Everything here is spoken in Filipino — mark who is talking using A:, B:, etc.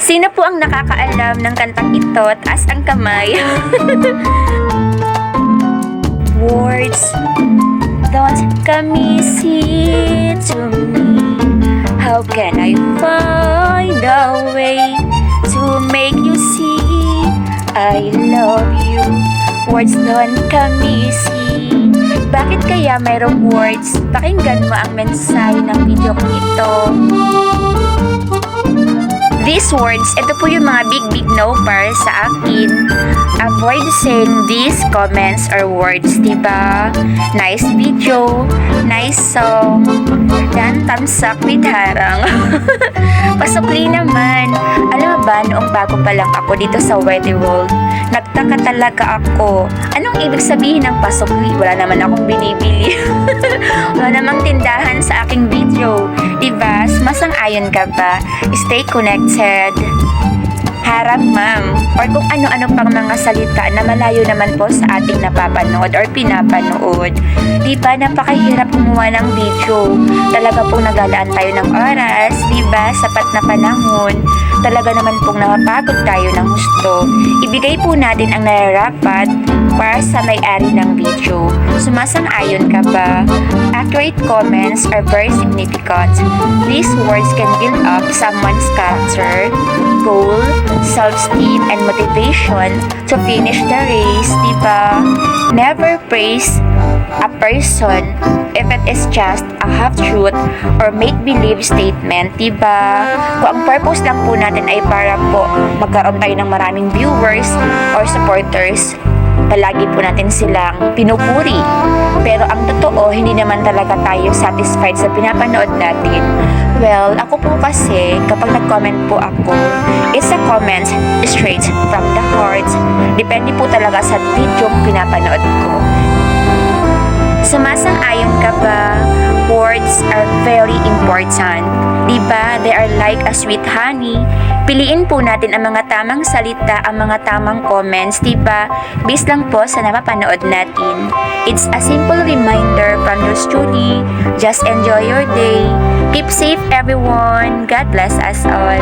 A: Sino po ang nakakaalam ng kantang ito? Taas ang kamay. Words don't come easy to me. How can I find a way to make you see I love you? Words don't come easy. Bakit kaya mayroong words? Pakinggan mo ang mensahe ng video ko ito. These words, ito po yung mga big no para sa akin. Avoid saying these comments or words, diba? Nice video, nice song, dan thumbs up with harang. Pasukli naman. Alam mo ba, noong bago pa lang ako dito sa Weather World, nagtaka talaga ako. Anong ibig sabihin ng pasukli? Wala naman akong binibili. Wala namang tindahan sa aking video. Diba? Masang-ayon ka ba? Stay connected. Harang ma'am, or kung ano-ano pang mga salita na malayo naman po sa ating napapanood or pinapanood. Diba, napakahirap kumuha ng video. Talaga pong nagalaan tayo ng oras, diba, sapat na panahon. Talaga naman pong napapagod tayo ng gusto. Ibigay po natin ang nararapat para sa may-ari ng video. Sumasang-ayon ka ba? Accurate comments are very significant. These words can build up someone's character, goal, self-esteem, and motivation to finish the race, diba? Never praise a person if it is just a half-truth or make-believe statement, diba? Kung ang purpose lang po natin ay para po magkaroon tayo ng maraming viewers or supporters, palagi po natin silang pinupuri. Pero ang totoo, hindi naman talaga tayo satisfied sa pinapanood natin. Well, ako po kasi, kapag nag-comment po ako, it's a comment straight from the heart. Depende po talaga sa video pinapanood ko. Sumasang-ayon ka ba? Words are very important. Diba? They are like a sweet honey. Piliin po natin ang mga tamang salita, ang mga tamang comments, diba? Based lang po sa napapanood natin. It's a simple reminder from yours truly. Just enjoy your day. Keep safe everyone. God bless us all.